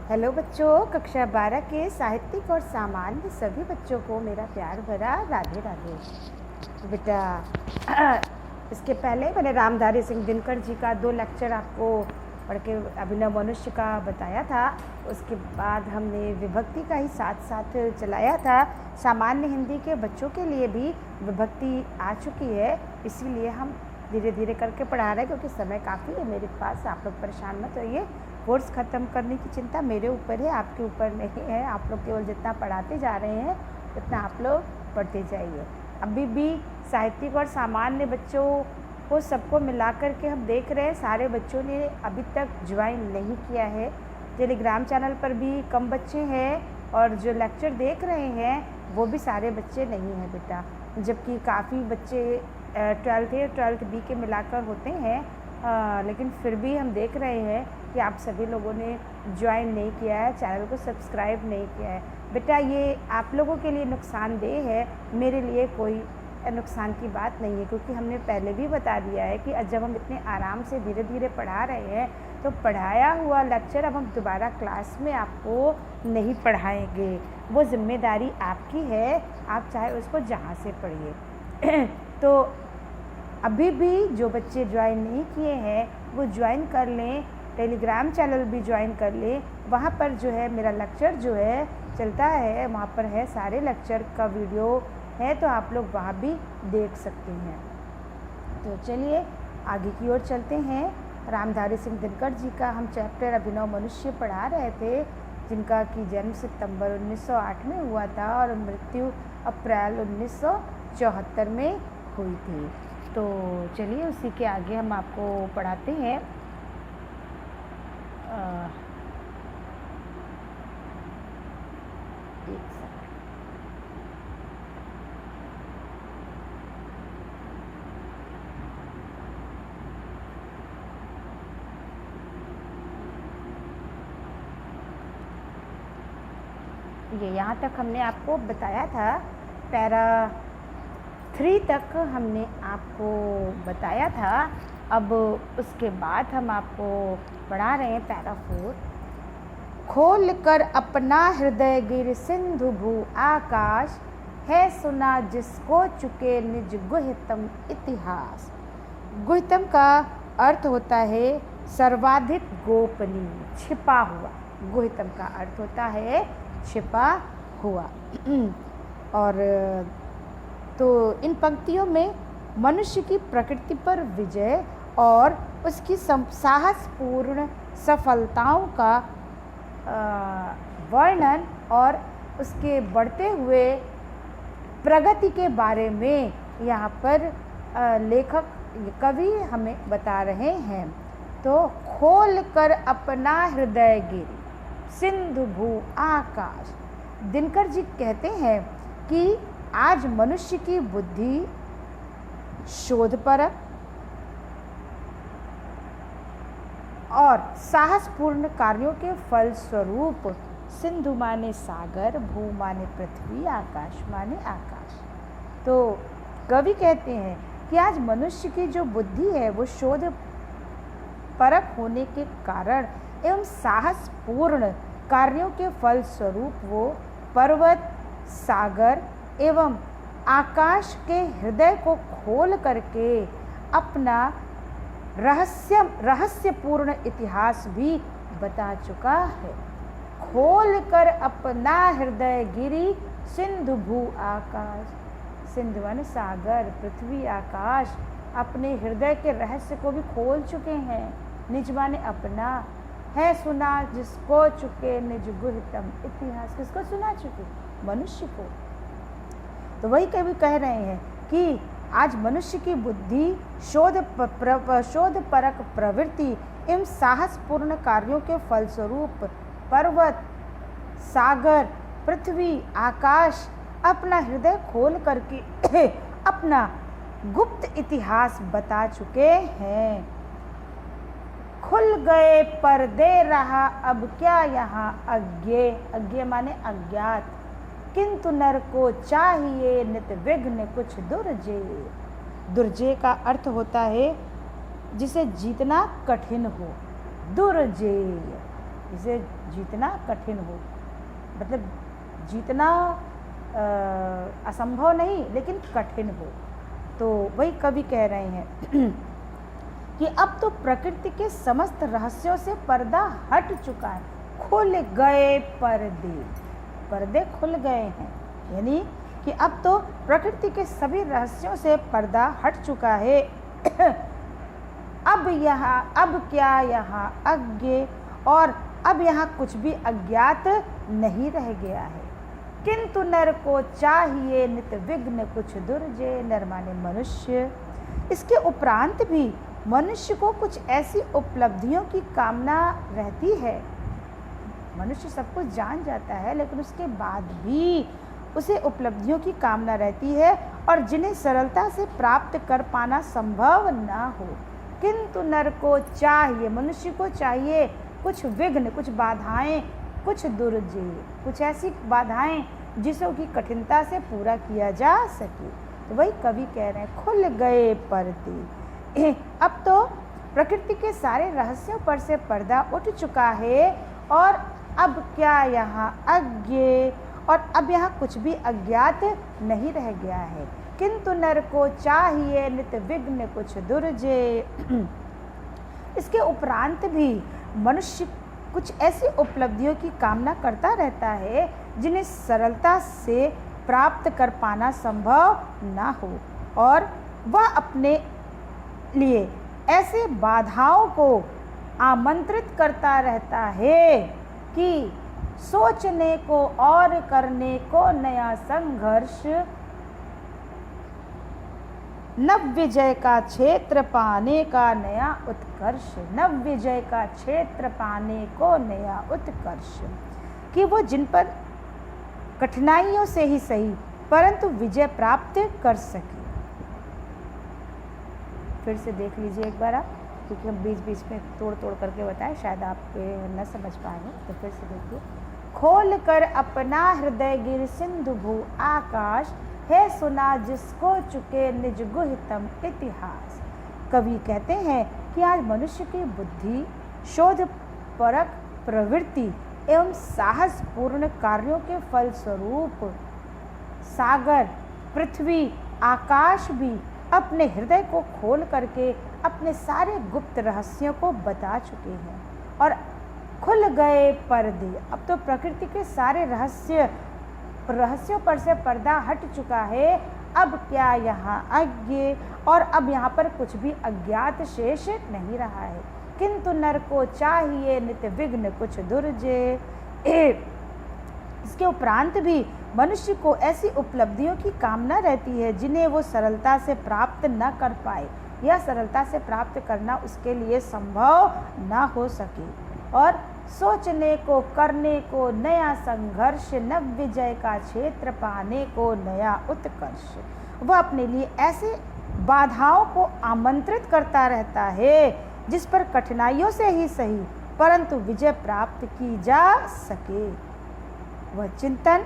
Hello बच्चों, कक्षा 12 के साहित्यिक और सामान्य सभी बच्चों को मेरा प्यार भरा राधे राधे। तो बेटा इसके पहले मैंने रामधारी सिंह दिनकर जी का 2 लेक्चर आपको पढ़ के अभिनव मनुष्य का बताया था। उसके बाद हमने विभक्ति का ही साथ साथ चलाया था। सामान्य हिंदी के बच्चों के लिए भी विभक्ति आ चुकी है, इसीलिए हम धीरे धीरे करके पढ़ा रहे हैं क्योंकि समय काफ़ी है मेरे पास। आप लोग परेशान मत होइए। कोर्स ख़त्म करने की चिंता मेरे ऊपर है, आपके ऊपर नहीं है। आप लोग केवल जितना पढ़ाते जा रहे हैं उतना आप लोग पढ़ते जाइए। अभी भी साहित्यिक और सामान्य बच्चों को सबको मिला कर के हम देख रहे हैं, सारे बच्चों ने अभी तक ज्वाइन नहीं किया है। टेलीग्राम चैनल पर भी कम बच्चे हैं और जो लेक्चर देख रहे हैं वो भी सारे बच्चे नहीं हैं बेटा, जबकि काफ़ी बच्चे 12th A 12th B के मिलाकर होते हैं। लेकिन फिर भी हम देख रहे हैं कि आप सभी लोगों ने ज्वाइन नहीं किया है, चैनल को सब्सक्राइब नहीं किया है। बेटा ये आप लोगों के लिए नुकसानदेह है, मेरे लिए कोई नुकसान की बात नहीं है, क्योंकि हमने पहले भी बता दिया है कि जब हम इतने आराम से धीरे धीरे पढ़ा रहे हैं तो पढ़ाया हुआ लेक्चर अब हम दोबारा क्लास में आपको नहीं पढ़ाएंगे। वो जिम्मेदारी आपकी है, आप चाहे उसको जहाँ से पढ़िए। तो अभी भी जो बच्चे ज्वाइन नहीं किए हैं वो ज्वाइन कर लें, टेलीग्राम चैनल भी ज्वाइन कर लें। वहाँ पर जो है मेरा लेक्चर जो है चलता है, वहाँ पर है सारे लेक्चर का वीडियो है, तो आप लोग वहाँ भी देख सकते हैं। तो चलिए आगे की ओर चलते हैं। रामधारी सिंह दिनकर जी का हम चैप्टर अभिनव मनुष्य पढ़ा रहे थे, जिनका कि जन्म सितंबर 1908 में हुआ था और मृत्यु अप्रैल 1974 में हुई थी। तो चलिए उसी के आगे हम आपको पढ़ाते हैं। एक सेकंड। ये यहाँ तक हमने आपको बताया था, पैरा 3 तक हमने आपको बताया था। अब उसके बाद हम आपको पढ़ा रहे हैं पैरा 4। खोल कर अपना हृदय गिर सिंधु भू आकाश, है सुना जिसको चुके निज गुह्यतम इतिहास। गुह्यतम का अर्थ होता है सर्वाधिक गोपनीय, छिपा हुआ। गुह्यतम का अर्थ होता है छिपा हुआ। और तो इन पंक्तियों में मनुष्य की प्रकृति पर विजय और उसकी साहसपूर्ण सफलताओं का वर्णन और उसके बढ़ते हुए प्रगति के बारे में यहाँ पर लेखक कवि हमें बता रहे हैं। तो खोल कर अपना हृदय गिर सिंधु भू आकाश। दिनकर जी कहते हैं कि आज मनुष्य की बुद्धि शोधपरक और साहसपूर्ण कार्यों के फलस्वरूप, सिंधु माने सागर, भू माने पृथ्वी, आकाश माने आकाश। तो कवि कहते हैं कि आज मनुष्य की जो बुद्धि है वो शोध परक होने के कारण एवं साहसपूर्ण कार्यों के फलस्वरूप वो पर्वत, सागर एवं आकाश के हृदय को खोल करके अपना रहस्यपूर्ण इतिहास भी बता चुका है। खोल कर अपना हृदय गिरी सिंधु भू आकाश। सिंधु माने सागर, पृथ्वी, आकाश अपने हृदय के रहस्य को भी खोल चुके हैं। निज माने अपना, है सुना जिसको चुके निज गुह्यतम इतिहास। किसको सुना चुके? मनुष्य को। तो वही कवि कह रहे हैं कि आज मनुष्य की बुद्धि शोध परक प्रवृत्ति एवं साहसपूर्ण कार्यों के फलस्वरूप पर्वत, सागर, पृथ्वी, आकाश अपना हृदय खोल करके अपना गुप्त इतिहास बता चुके हैं। खुल गए पर्दे रहा अब क्या यहाँ अज्ञे। अज्ञे माने अज्ञात। किंतु नर को चाहिए नित विघ्न कुछ दुर्जे। दुर्जे का अर्थ होता है जिसे जीतना कठिन हो, दुर्जेय। जिसे जीतना कठिन हो, मतलब जीतना असंभव नहीं लेकिन कठिन हो। तो वही कवि कह रहे हैं कि अब तो प्रकृति के समस्त रहस्यों से पर्दा हट चुका है, खुल गए पर्दे, पर्दे खुल गए हैं, यानी कि अब तो प्रकृति के सभी रहस्यों से पर्दा हट चुका है। अब क्या यहाँ अज्ञे, और अब यहाँ कुछ भी अज्ञात नहीं रह गया है। किंतु नर को चाहिए नित विघ्न कुछ दुर्जे, नर माने मनुष्य। इसके उपरांत भी मनुष्य को कुछ ऐसी उपलब्धियों की कामना रहती है। मनुष्य सब कुछ जान जाता है लेकिन उसके बाद भी उसे उपलब्धियों की कामना रहती है, और जिन्हें सरलता से प्राप्त कर पाना संभव ना हो। किंतु नर को चाहिए, मनुष्य को चाहिए कुछ विघ्न, कुछ बाधाएं, कुछ दुर्जे, कुछ ऐसी बाधाएं जिसों की कठिनता से पूरा किया जा सके। तो वही कवि कह रहे हैं, खुल गए पर्दे। अब तो प्रकृति के सारे रहस्यों पर से पर्दा उठ चुका है, और अब क्या यहाँ अज्ञे, और अब यहाँ कुछ भी अज्ञात नहीं रह गया है। किंतु नर को चाहिए नित विघ्न कुछ दुर्जे। इसके उपरांत भी मनुष्य कुछ ऐसी उपलब्धियों की कामना करता रहता है जिन्हें सरलता से प्राप्त कर पाना संभव ना हो, और वह अपने लिए ऐसे बाधाओं को आमंत्रित करता रहता है कि सोचने को और करने को नया संघर्ष, नव विजय का क्षेत्र पाने का नया उत्कर्ष, नव विजय का क्षेत्र पाने को नया उत्कर्ष, कि वो जिन पर कठिनाइयों से ही सही परंतु विजय प्राप्त कर सके। फिर से देख लीजिए एक बार आप, क्योंकि हम बीच बीच में तोड़ तोड़ करके बताएं, शायद आप न समझ पाए हो, तो फिर से देखिए। खोल कर अपना हृदय गिर सिंधु भू आकाश, है सुना जिसको चुके निज गुहितम इतिहास। कवि कहते हैं कि आज मनुष्य की बुद्धि, शोध परक प्रवृत्ति एवं साहसपूर्ण कार्यों के फलस्वरूप सागर, पृथ्वी, आकाश भी अपने हृदय को खोल करके अपने सारे गुप्त रहस्यों को बता चुके हैं, और खुल गए पर्दे। अब तो प्रकृति के सारे रहस्यों पर से पर्दा हट चुका है। अब क्या यहाँ अज्ञे, और अब यहाँ पर कुछ भी अज्ञात शेष नहीं रहा है। किंतु नर को चाहिए नित विघ्न कुछ दुर्जे। इसके उपरांत भी मनुष्य को ऐसी उपलब्धियों की कामना रहती है जिन्हें वो सरलता से प्राप्त न कर पाए, या सरलता से प्राप्त करना उसके लिए संभव न हो सके, और सोचने को करने को नया संघर्ष, नव विजय का क्षेत्र पाने को नया उत्कर्ष। वह अपने लिए ऐसे बाधाओं को आमंत्रित करता रहता है जिस पर कठिनाइयों से ही सही परंतु विजय प्राप्त की जा सके। वह चिंतन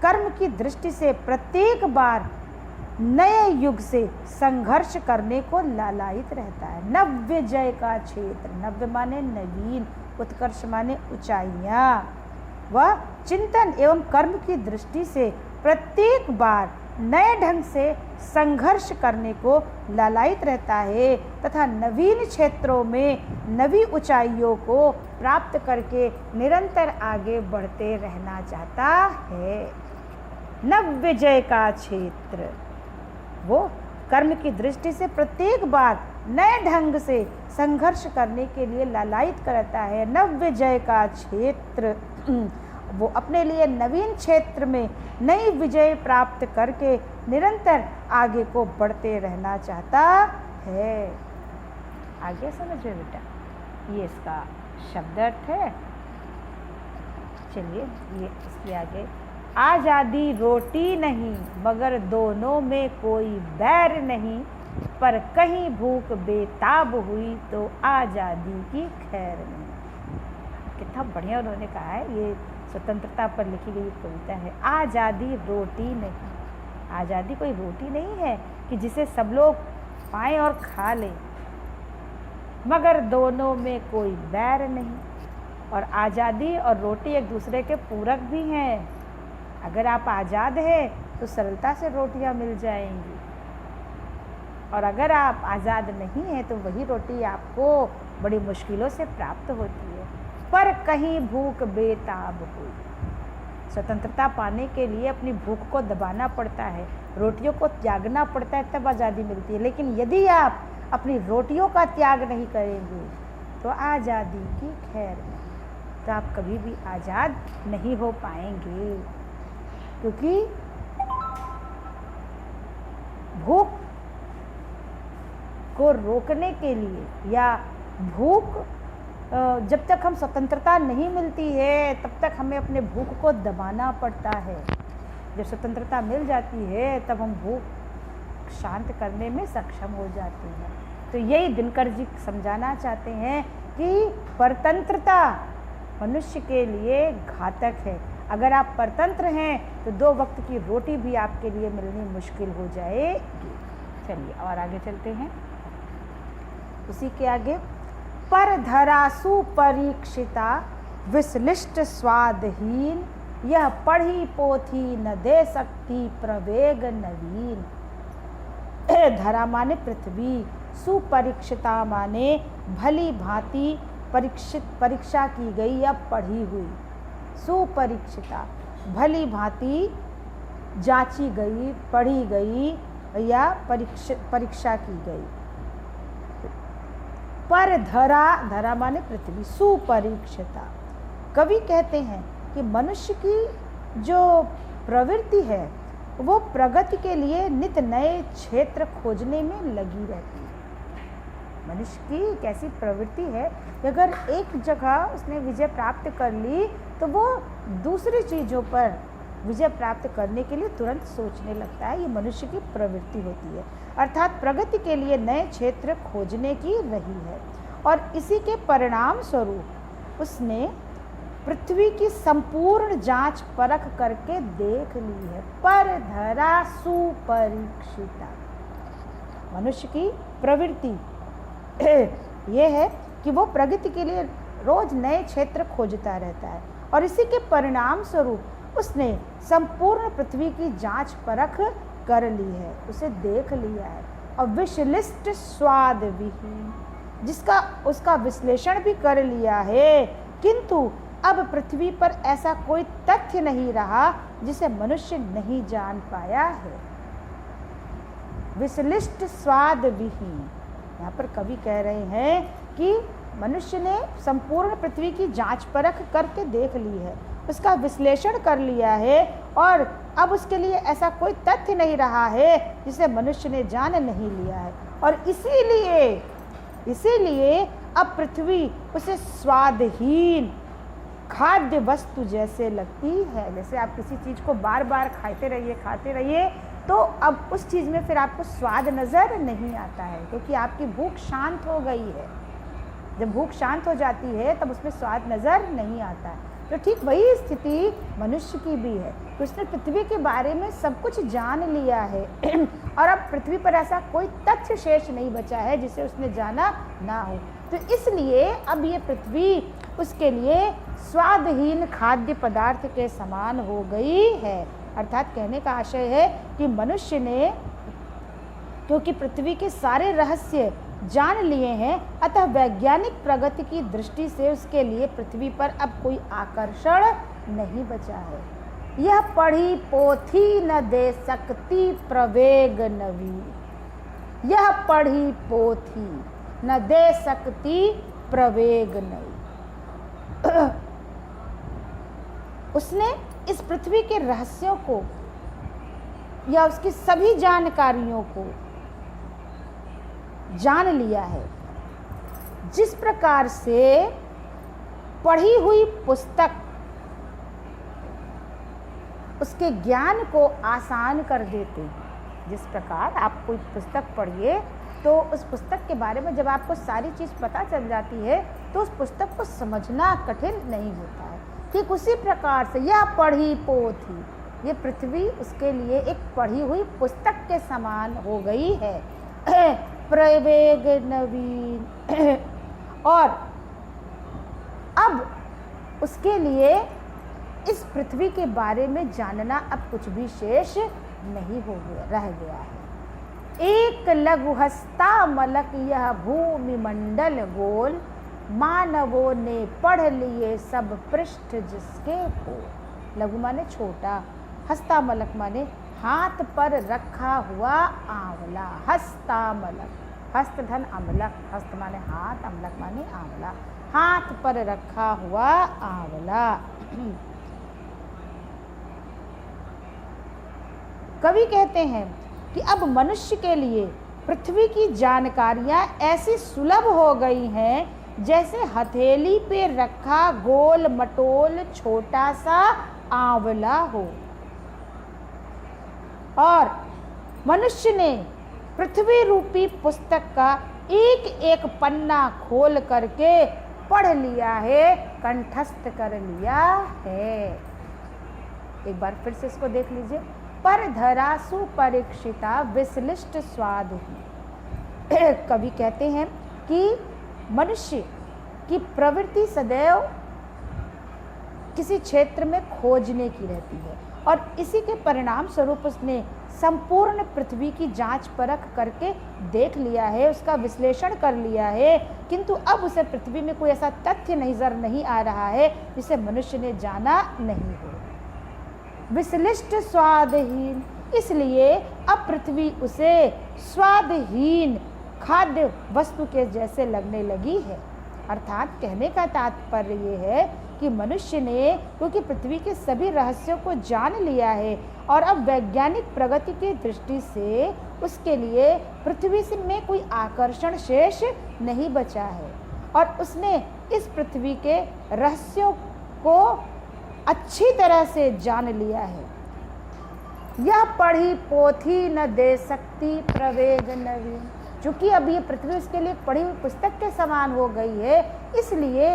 कर्म की दृष्टि से प्रत्येक बार नए युग से संघर्ष करने को लालायित रहता है। नव्य जय का क्षेत्र, नव्य माने नवीन, उत्कर्ष माने ऊंचाइयाँ। वह चिंतन एवं कर्म की दृष्टि से प्रत्येक बार नए ढंग से संघर्ष करने को लालायित रहता है तथा नवीन क्षेत्रों में नवी ऊंचाइयों को प्राप्त करके निरंतर आगे बढ़ते रहना चाहता है। नव्य जय का क्षेत्र, वो कर्म की दृष्टि से प्रत्येक बार नए ढंग से संघर्ष करने के लिए लालायित करता है। नव्य जय का क्षेत्र, वो अपने लिए नवीन क्षेत्र में नई विजय प्राप्त करके निरंतर आगे को बढ़ते रहना चाहता है। आगे समझिए बेटा, ये इसका शब्द अर्थ है। चलिए ये इसके आगे, आज़ादी रोटी नहीं मगर दोनों में कोई बैर नहीं, पर कहीं भूख बेताब हुई तो आज़ादी की खैर नहीं। कितना बढ़िया उन्होंने कहा है, ये स्वतंत्रता पर लिखी गई कविता है। आज़ादी रोटी नहीं, आज़ादी कोई रोटी नहीं है कि जिसे सब लोग पाएं और खा लें, मगर दोनों में कोई बैर नहीं, और आज़ादी और रोटी एक दूसरे के पूरक भी हैं। अगर आप आज़ाद हैं तो सरलता से रोटियां मिल जाएंगी, और अगर आप आज़ाद नहीं हैं तो वही रोटी आपको बड़ी मुश्किलों से प्राप्त होती है। पर कहीं भूख बेताब हुई। स्वतंत्रता पाने के लिए अपनी भूख को दबाना पड़ता है, रोटियों को त्यागना पड़ता है, तब आज़ादी मिलती है। लेकिन यदि आप अपनी रोटियों का त्याग नहीं करेंगे तो आज़ादी की खैर नहीं, तो आप कभी भी आज़ाद नहीं हो पाएंगे। क्योंकि भूख को रोकने के लिए, या भूख जब तक हम स्वतंत्रता नहीं मिलती है तब तक हमें अपने भूख को दबाना पड़ता है। जब स्वतंत्रता मिल जाती है तब हम भूख शांत करने में सक्षम हो जाते हैं। तो यही दिनकर जी समझाना चाहते हैं कि परतंत्रता मनुष्य के लिए घातक है। अगर आप परतंत्र हैं तो 2 वक्त की रोटी भी आपके लिए मिलनी मुश्किल हो जाएगी। चलिए और आगे चलते हैं। उसी के आगे, पर धरासु परीक्षिता विश्लिष्ट स्वादहीन, यह पढ़ी पोथी न दे सकती प्रवेग नवीन। धरा माने पृथ्वी, सुपरीक्षिता माने भली भांति परीक्षा की गई या पढ़ी हुई। सुपरीक्षिता भली भांति जांची गई, पढ़ी गई या परीक्षा की गई। पर धरा माने पृथ्वी, सुपरीक्षिता। कवि कहते हैं कि मनुष्य की जो प्रवृत्ति है वो प्रगति के लिए नित नए क्षेत्र खोजने में लगी रहती है। मनुष्य की एक ऐसी प्रवृत्ति है कि अगर एक जगह उसने विजय प्राप्त कर ली तो वो दूसरी चीज़ों पर विजय प्राप्त करने के लिए तुरंत सोचने लगता है। ये मनुष्य की प्रवृत्ति होती है, अर्थात प्रगति के लिए नए क्षेत्र खोजने की रही है। और इसी के परिणाम स्वरूप उसने पृथ्वी की संपूर्ण जांच परख करके देख ली है। पर धरा सुपरीक्षिता, मनुष्य की प्रवृत्ति ये है कि वो प्रगति के लिए रोज नए क्षेत्र खोजता रहता है, और इसी के परिणाम स्वरूप उसने संपूर्ण पृथ्वी की जांच परख कर ली है, उसे देख लिया है। और विश्लिष्ट स्वाद विहीन, जिसका उसका विश्लेषण भी कर लिया है, किंतु अब पृथ्वी पर ऐसा कोई तथ्य नहीं रहा जिसे मनुष्य नहीं जान पाया है। विश्लिष्ट स्वाद विहीन, यहाँ पर कवि कह रहे हैं कि मनुष्य ने संपूर्ण पृथ्वी की जांच परख करके देख ली है, उसका विश्लेषण कर लिया है, और अब उसके लिए ऐसा कोई तथ्य नहीं रहा है जिसे मनुष्य ने जान नहीं लिया है। और इसीलिए अब पृथ्वी उसे स्वादहीन खाद्य वस्तु जैसे लगती है। जैसे आप किसी चीज़ को बार बार खाते रहिए तो अब उस चीज़ में फिर आपको स्वाद नज़र नहीं आता है, क्योंकि आपकी भूख शांत हो गई है। जब भूख शांत हो जाती है तब उसमें स्वाद नज़र नहीं आता है। तो ठीक वही स्थिति मनुष्य की भी है कि उसने पृथ्वी के बारे में सब कुछ जान लिया है और अब पृथ्वी पर ऐसा कोई तथ्य शेष नहीं बचा है जिसे उसने जाना ना हो। तो इसलिए अब ये पृथ्वी उसके लिए स्वादहीन खाद्य पदार्थ के समान हो गई है। अर्थात कहने का आशय है कि मनुष्य ने क्योंकि पृथ्वी के सारे रहस्य जान लिए हैं, अतः वैज्ञानिक प्रगति की दृष्टि से उसके लिए पृथ्वी पर अब कोई आकर्षण नहीं बचा है। यह पढ़ी पोथी न दे सकती प्रवेग नवी, यह पढ़ी पोथी न दे सकती प्रवेग नवी। उसने इस पृथ्वी के रहस्यों को या उसकी सभी जानकारियों को जान लिया है। जिस प्रकार से पढ़ी हुई पुस्तक उसके ज्ञान को आसान कर देते हैं, जिस प्रकार आप कोई पुस्तक पढ़िए तो उस पुस्तक के बारे में जब आपको सारी चीज़ पता चल जाती है तो उस पुस्तक को समझना कठिन नहीं होता है। ठीक उसी प्रकार से यह पढ़ी पोथी, ये पृथ्वी उसके लिए एक पढ़ी हुई पुस्तक के समान हो गई है। प्रवेग नवीन और अब उसके लिए इस पृथ्वी के बारे में जानना अब कुछ भी शेष नहीं हो गया, रह गया है। एक लघु हस्ता मलक यह भूमि मंडल गोल, मानवों ने पढ़ लिए सब पृष्ठ जिसके को। लघु माने छोटा, हस्ता मलक माने हाथ पर रखा हुआ आंवला। हस्ता मलक, हस्त धन अमलक, हस्त माने हाथ, अमलक माने आंवला, हाथ पर रखा हुआ आंवला। कवि कहते हैं कि अब मनुष्य के लिए पृथ्वी की जानकारियां ऐसी सुलभ हो गई हैं जैसे हथेली पे रखा गोल मटोल छोटा सा आंवला हो। और मनुष्य ने पृथ्वी रूपी पुस्तक का एक एक पन्ना खोल करके पढ़ लिया है, कंठस्थ कर लिया है। एक बार फिर से इसको देख लीजिए। पर धरा सुपरीक्षिता विश्लिष्ट स्वाद ही। कवि कहते हैं कि मनुष्य की प्रवृत्ति सदैव किसी क्षेत्र में खोजने की रहती है और इसी के परिणाम स्वरूप उसने संपूर्ण पृथ्वी की जांच परख करके देख लिया है, उसका विश्लेषण कर लिया है, किंतु अब उसे पृथ्वी में कोई ऐसा तथ्य नजर नहीं आ रहा है जिसे मनुष्य ने जाना नहीं हो। विश्लिष्ट स्वादहीन, इसलिए अब पृथ्वी उसे स्वादहीन खाद्य वस्तु के जैसे लगने लगी है। अर्थात कहने का तात्पर्य ये है कि मनुष्य ने क्योंकि पृथ्वी के सभी रहस्यों को जान लिया है और अब वैज्ञानिक प्रगति की दृष्टि से उसके लिए पृथ्वी से में कोई आकर्षण शेष नहीं बचा है और उसने इस पृथ्वी के रहस्यों को अच्छी तरह से जान लिया है। यह पढ़ी पोथी न दे सकती प्रवेग नवीन, चूंकि अब ये पृथ्वी उसके लिए पढ़ी हुई पुस्तक के समान हो गई है, इसलिए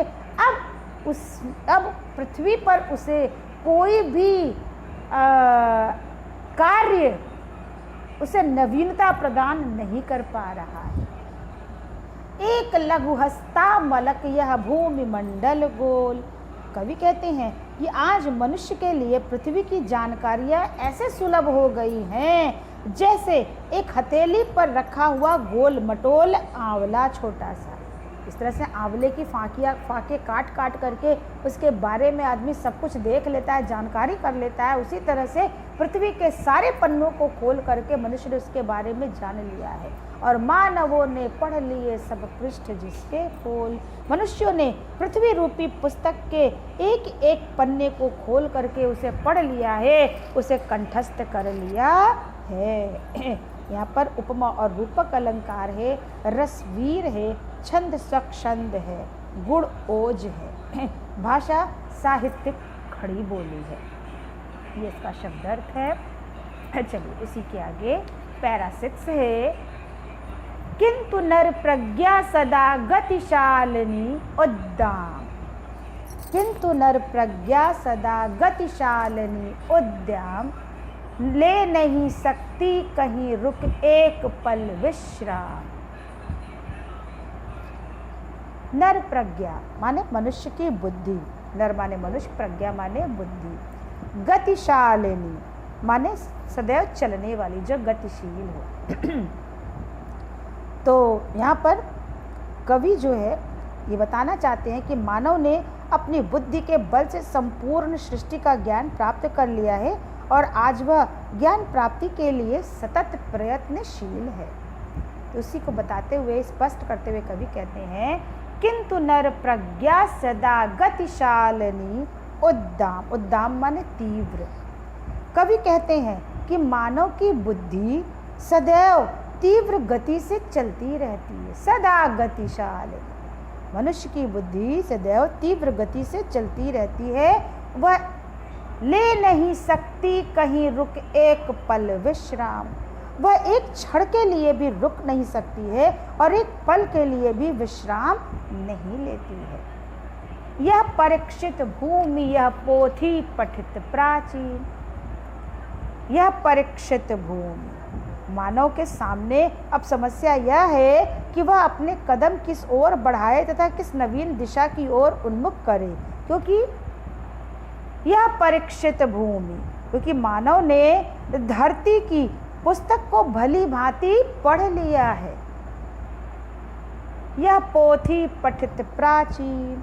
अब पृथ्वी पर उसे कोई भी कार्य उसे नवीनता प्रदान नहीं कर पा रहा है। एक लघु हस्ता मलक यह भूमि मंडल गोल। कवि कहते हैं कि आज मनुष्य के लिए पृथ्वी की जानकारियां ऐसे सुलभ हो गई हैं जैसे एक हथेली पर रखा हुआ गोल मटोल आंवला छोटा सा। इस तरह से आंवले की फाके काट काट करके उसके बारे में आदमी सब कुछ देख लेता है, जानकारी कर लेता है, उसी तरह से पृथ्वी के सारे पन्नों को खोल करके मनुष्य ने उसके बारे में जान लिया है। और मानवों ने पढ़ लिए सब पृष्ठ जिसके खोल, मनुष्यों ने पृथ्वी रूपी पुस्तक के एक एक पन्ने को खोल करके उसे पढ़ लिया है, उसे कंठस्थ कर लिया है। यहाँ पर उपमा और रूपक अलंकार है, रसवीर है, छंद स्वच्छंद है, गुण ओज है, भाषा साहित्यिक खड़ी बोली है। ये इसका शब्दार्थ है। चलिए इसी के आगे पैरा 6 है। किंतु नर प्रज्ञा सदा गतिशालिनी उद्दाम, किंतु नर प्रज्ञा सदा गतिशालिनी उद्दाम, ले नहीं सकती कहीं रुक एक पल विश्राम। नर प्रज्ञा माने मनुष्य की बुद्धि, नर माने मनुष्य, प्रज्ञा माने बुद्धि, गतिशालिनी माने सदैव चलने वाली, जो गतिशील हो। तो यहाँ पर कवि जो है ये बताना चाहते हैं कि मानव ने अपनी बुद्धि के बल से संपूर्ण सृष्टि का ज्ञान प्राप्त कर लिया है और आज वह ज्ञान प्राप्ति के लिए सतत प्रयत्नशील है। तो उसी को बताते हुए, स्पष्ट करते हुए कवि कहते हैं, किंतु नर प्रज्ञा सदा गतिशालिनी उद्दाम, उद्दाम माने तीव्र। कवि कहते हैं कि मानव की बुद्धि सदैव तीव्र गति से चलती रहती है, सदा गतिशालिनी। मनुष्य की बुद्धि सदैव तीव्र गति से चलती रहती है, वह ले नहीं सकती कहीं रुक एक पल विश्राम, वह एक क्षण के लिए भी रुक नहीं सकती है और एक पल के लिए भी विश्राम नहीं लेती है। यह परीक्षित भूमि यह पोथी पठित प्राचीन, यह परीक्षित भूमि, मानव के सामने अब समस्या यह है कि वह अपने कदम किस ओर बढ़ाए तथा किस नवीन दिशा की ओर उन्मुख करे, क्योंकि यह परीक्षित भूमि, क्योंकि मानव ने धरती की पुस्तक को भली भांति पढ़ लिया है। यह पोथी पठित प्राचीन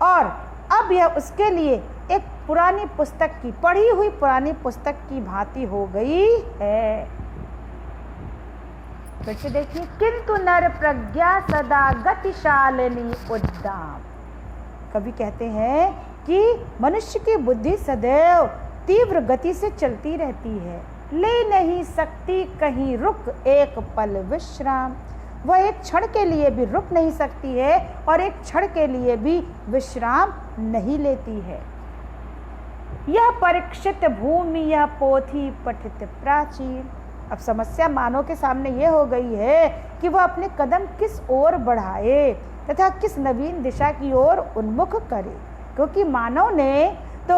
और अब यह उसके लिए एक पुरानी पुस्तक की, पढ़ी हुई पुरानी पुस्तक की भांति हो गई है। फिर से देखिए, किंतु नर प्रज्ञा सदा गतिशालिनी उद्दाम। कवि कहते हैं कि मनुष्य की बुद्धि सदैव तीव्र गति से चलती रहती है, ले नहीं सकती कहीं रुक एक पल विश्राम। वह एक क्षण के लिए भी रुक नहीं सकती है और एक क्षण के लिए भी विश्राम नहीं लेती है। यह परीक्षित भूमि, यह पोथी पठित प्राचीन। अब समस्या मानव के सामने यह हो गई है कि वह अपने कदम किस ओर बढ़ाए तथा किस नवीन दिशा की ओर उन्मुख करे, क्योंकि मानव ने तो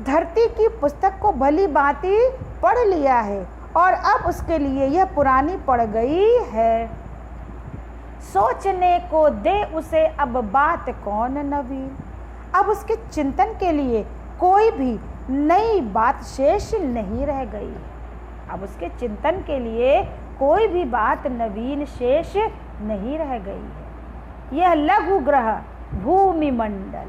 धरती की पुस्तक को भली भांति पढ़ लिया है और अब उसके लिए यह पुरानी पड़ गई है। सोचने को दे उसे अब बात कौन नवीन। अब उसके चिंतन के लिए कोई भी नई बात शेष नहीं रह गई है। अब उसके चिंतन के लिए कोई भी बात नवीन शेष नहीं रह गई है। यह लघु ग्रह भूमि मंडल,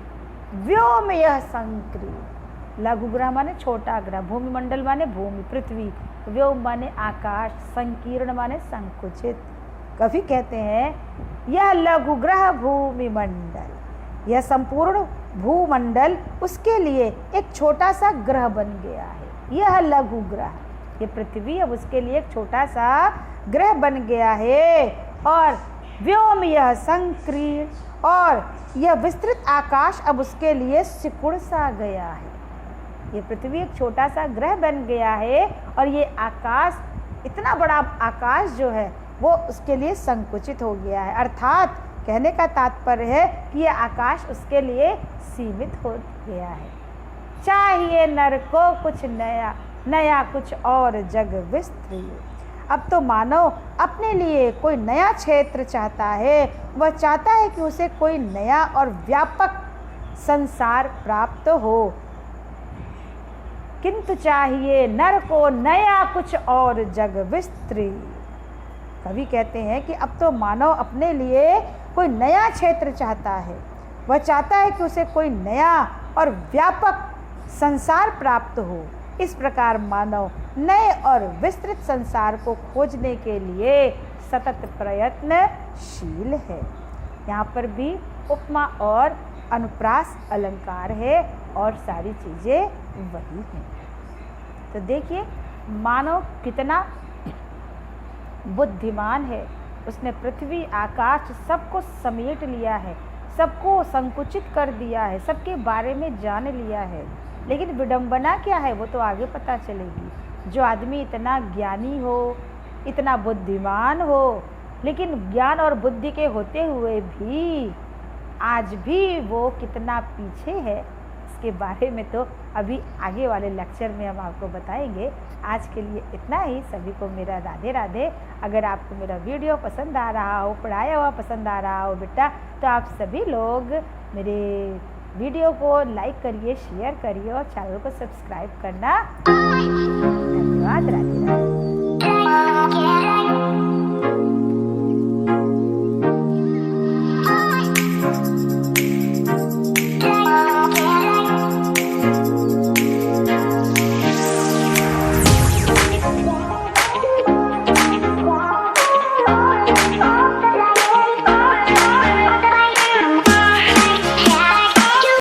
व्योम यह संक्रीर्ण। लघु ग्रह माने छोटा ग्रह, भूमि मंडल माने भूमि पृथ्वी, व्योम माने आकाश, संकीर्ण माने संकुचित। कवि कहते हैं यह लघु ग्रह भूमि मंडल, यह संपूर्ण भूमंडल उसके लिए एक छोटा सा ग्रह बन गया है। यह लघु ग्रह, ये पृथ्वी अब उसके लिए एक छोटा सा ग्रह बन गया है। और व्योम यह संकीर्ण, और यह विस्तृत आकाश अब उसके लिए सिकुड़ सा गया है। ये पृथ्वी एक छोटा सा ग्रह बन गया है और ये आकाश, इतना बड़ा आकाश जो है वो उसके लिए संकुचित हो गया है। अर्थात कहने का तात्पर्य है कि यह आकाश उसके लिए सीमित हो गया है। चाहिए नर को कुछ नया, नया कुछ और जग विस्तृत। अब तो मानव अपने लिए कोई नया क्षेत्र चाहता है। वह चाहता है कि उसे कोई नया और व्यापक संसार प्राप्त हो। किंतु चाहिए नर को नया कुछ और जग विस्तृत। कवि कहते हैं कि अब तो मानव अपने लिए कोई नया क्षेत्र चाहता है। वह चाहता है कि उसे कोई नया और व्यापक संसार प्राप्त हो। इस प्रकार मानव नए और विस्तृत संसार को खोजने के लिए सतत प्रयत्नशील है। यहाँ पर भी उपमा और अनुप्रास अलंकार है और सारी चीज़ें वही हैं। तो देखिए मानव कितना बुद्धिमान है। उसने पृथ्वी आकाश सबको समेट लिया है, सबको संकुचित कर दिया है, सबके बारे में जान लिया है। लेकिन विडंबना क्या है वो तो आगे पता चलेगी। जो आदमी इतना ज्ञानी हो, इतना बुद्धिमान हो, लेकिन ज्ञान और बुद्धि के होते हुए भी आज भी वो कितना पीछे है, इसके बारे में तो अभी आगे वाले लेक्चर में हम आपको बताएंगे। आज के लिए इतना ही। सभी को मेरा राधे राधे। अगर आपको मेरा वीडियो पसंद आ रहा हो, पढ़ाया हुआ पसंद आ रहा हो बेटा, तो आप सभी लोग मेरे वीडियो को लाइक करिए, शेयर करिए और चैनल को सब्सक्राइब करना। धन्यवाद। राधे राधे।